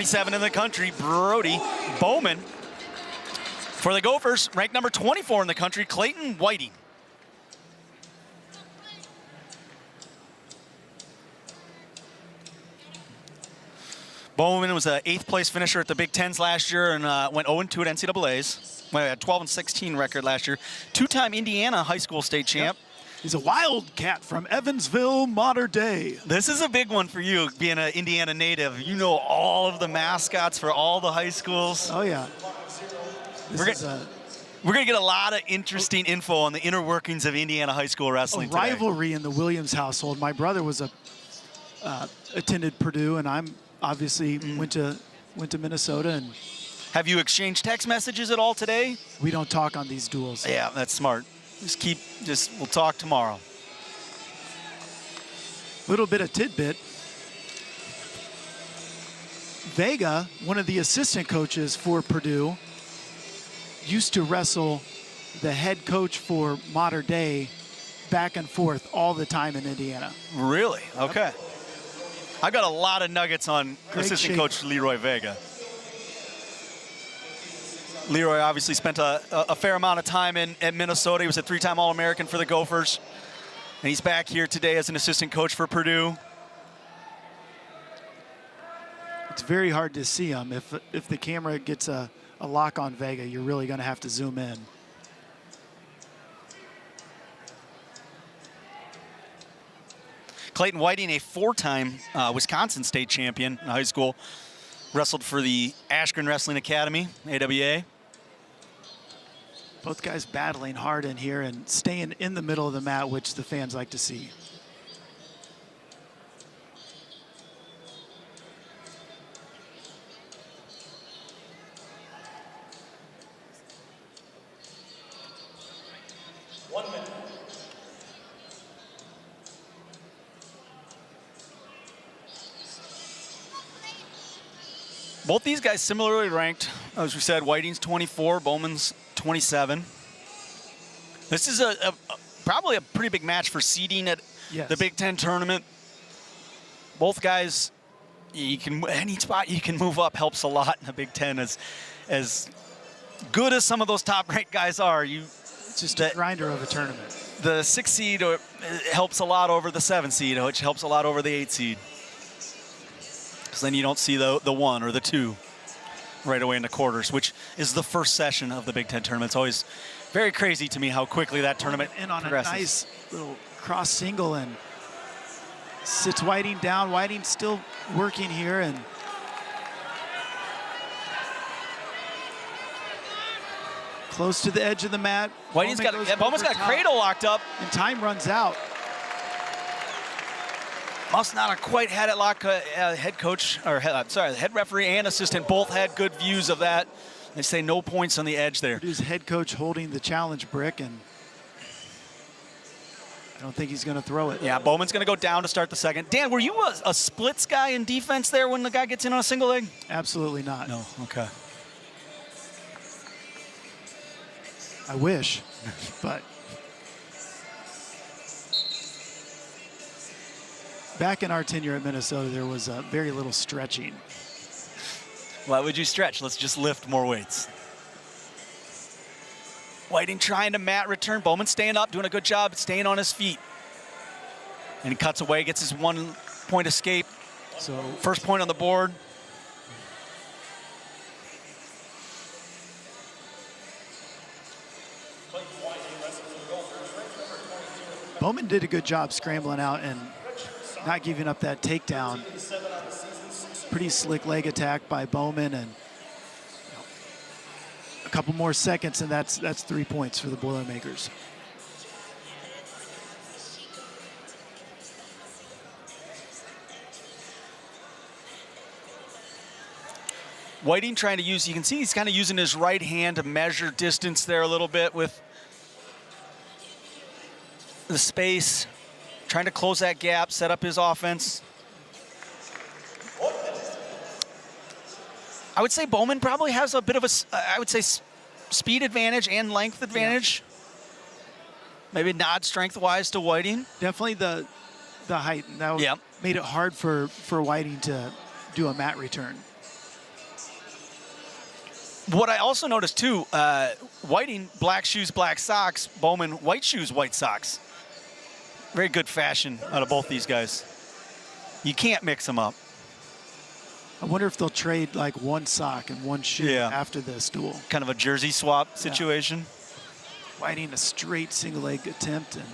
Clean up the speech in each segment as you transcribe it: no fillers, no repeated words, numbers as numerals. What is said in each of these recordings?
27 in the country, Brody. Baumann. For the Gophers, ranked number 24 in the country, Clayton Whiting. Baumann was an 8th place finisher at the Big Tens last year and went 0-2 at NCAAs. Went at 12-16 record last year. 2-time Indiana high school state champ. Yep. He's a Wildcat from Evansville, modern day. This is a big one for you, being an Indiana native. You know all of the mascots for all the high schools. Oh, yeah. We're going to get a lot of interesting info on the inner workings of Indiana high school wrestling today. Rivalry in the Williams household. My brother was attended Purdue, and I'm obviously went to Minnesota. And have you exchanged text messages at all today? We don't talk on these duels. Yeah, that's smart. We'll talk tomorrow. Little bit of tidbit. Vega, one of the assistant coaches for Purdue, used to wrestle the head coach for Modern Day back and forth all the time in Indiana. Really? Okay. I got a lot of nuggets on assistant coach Leroy Vega. Leroy obviously spent a fair amount of time at Minnesota. He was a 3-time All-American for the Gophers. And he's back here today as an assistant coach for Purdue. It's very hard to see him. If the camera gets a lock on Vega, you're really going to have to zoom in. Clayton Whiting, a 4-time Wisconsin state champion in high school. Wrestled for the Ashburn Wrestling Academy, AWA. Both guys battling hard in here and staying in the middle of the mat, which the fans like to see. Both these guys similarly ranked. As we said, Whiting's 24, Baumann's 27. This is probably a pretty big match for seeding at the Big Ten tournament. Both guys, any spot you can move up helps a lot in the Big Ten. As good as some of those top-ranked guys are, it's just a grinder of a tournament. The 6 seed helps a lot over the 7 seed, which helps a lot over the 8 seed. Because then you don't see the 1 or the 2 right away in the quarters, which is the first session of the Big Ten tournament. It's always very crazy to me how quickly that tournament progresses. A nice little cross single and sits Whiting down. Whiting still working here and close to the edge of the mat. Bauman's got a cradle locked up. And time runs out. Must not have quite had it locked. Head coach, or the head referee and assistant both had good views of that. They say no points on the edge there. Purdue's head coach holding the challenge brick, and I don't think he's going to throw it. Yeah, Bauman's going to go down to start the second. Dan, were you a splits guy in defense there when the guy gets in on a single leg? Absolutely not. No, okay. I wish, but back in our tenure at Minnesota, there was very little stretching. Why would you stretch? Let's just lift more weights. Whiting trying to mat return. Baumann staying up, doing a good job, staying on his feet. And he cuts away, gets his 1-point escape. So first point on the board. Baumann did a good job scrambling out and not giving up that takedown. Pretty slick leg attack by Baumann, and a couple more seconds, and that's 3 points for the Boilermakers. Whiting trying to use, you can see he's kind of using his right hand to measure distance there a little bit with the space, trying to close that gap, set up his offense. I would say Baumann probably has a bit of speed advantage and length advantage. Yeah. Maybe nod strength-wise to Whiting. Definitely the height. That made it hard for Whiting to do a mat return. What I also noticed too, Whiting, black shoes, black socks. Baumann, white shoes, white socks. Very good fashion out of both these guys. You can't mix them up. I wonder if they'll trade like one sock and one shoe after this duel. Kind of a jersey swap situation. Whiting a straight single leg attempt and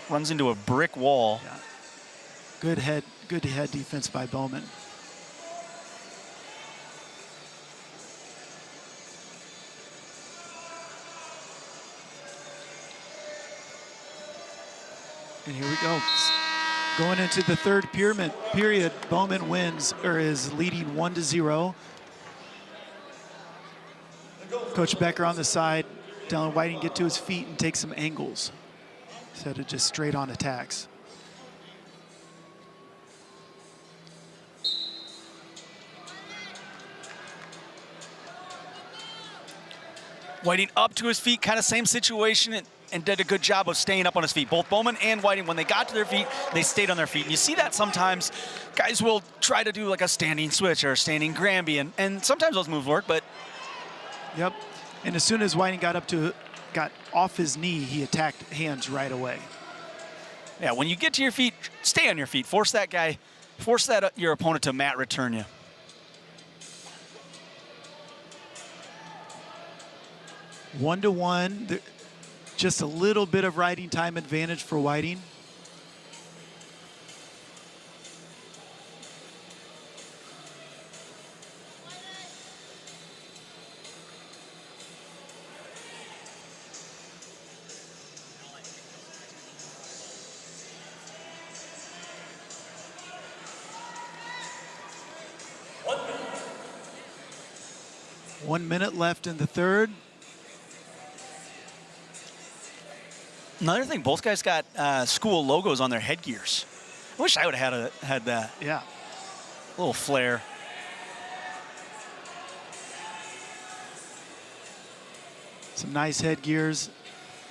runs into a brick wall. Yeah. Good head defense by Baumann. And here we go. Going into the third period, Baumann wins, or is leading 1-0. Coach Becker on the side, telling Whiting get to his feet and take some angles instead of just straight on attacks. Whiting up to his feet, kind of same situation, and did a good job of staying up on his feet. Both Baumann and Whiting, when they got to their feet, they stayed on their feet. And you see that sometimes guys will try to do like a standing switch or a standing Granby, and sometimes those moves work, but. Yep, and as soon as Whiting got off his knee, he attacked hands right away. Yeah, when you get to your feet, stay on your feet. Force your opponent to mat return you. One-to-one. Just a little bit of riding time advantage for Whiting. One minute left in the third. Another thing, both guys got school logos on their headgears. I wish I would have had that. Yeah. A little flair. Some nice headgears.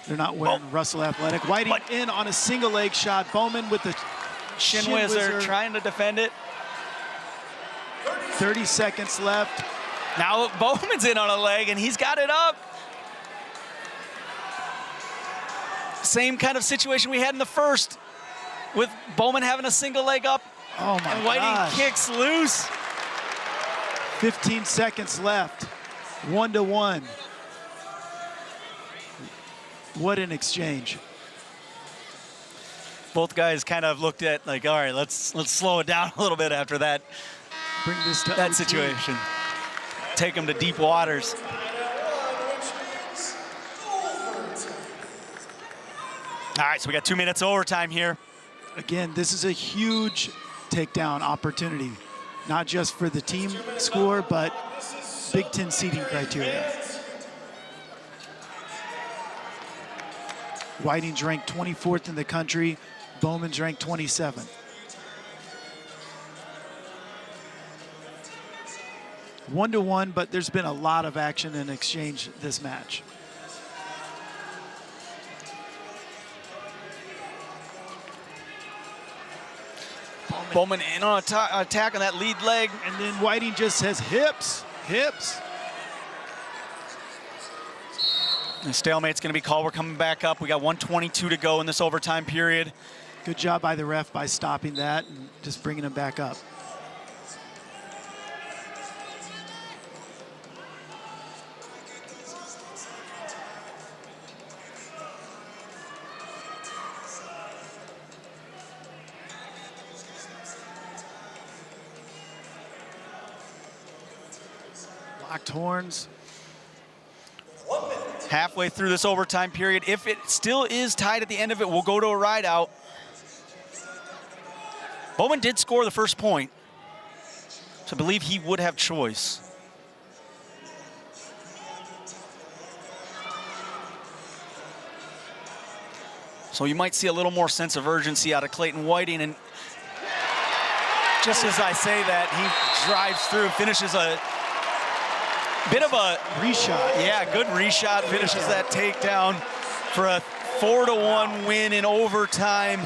They're not wearing Russell Athletic. Whiting in on a single leg shot. Baumann with the shin whizzer trying to defend it. 30 seconds left. Now Baumann's in on a leg and he's got it up. Same kind of situation we had in the first with Baumann having a single leg up. Oh my and Whiting kicks loose. 15 seconds left. 1-1. What an exchange. Both guys kind of looked at like, all right, let's slow it down a little bit after that. Bring this to that situation. Take them to deep waters. All right, so we got 2 minutes overtime here. Again, this is a huge takedown opportunity, not just for the team score, but Big Ten seeding criteria. Whiting's ranked 24th in the country. Baumann's ranked 27th. One-to-one, but there's been a lot of action and exchange this match. Baumann in on attack on that lead leg. And then Whiting just says hips, hips. The stalemate's going to be called. We're coming back up. We got 1:22 to go in this overtime period. Good job by the ref by stopping that and just bringing him back up. Locked horns. Halfway through this overtime period. If it still is tied at the end of it, we'll go to a ride out. Baumann did score the first point, so I believe he would have choice. So you might see a little more sense of urgency out of Clayton Whiting, and just as I say that, he drives through, finishes a bit of a reshot. Yeah, good reshot, finishes that takedown for a 4-1 win in overtime.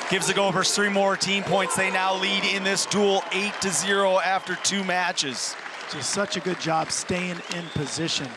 Gives the Gophers 3 more team points. They now lead in this duel 8-0 after 2 matches. Just such a good job staying in position.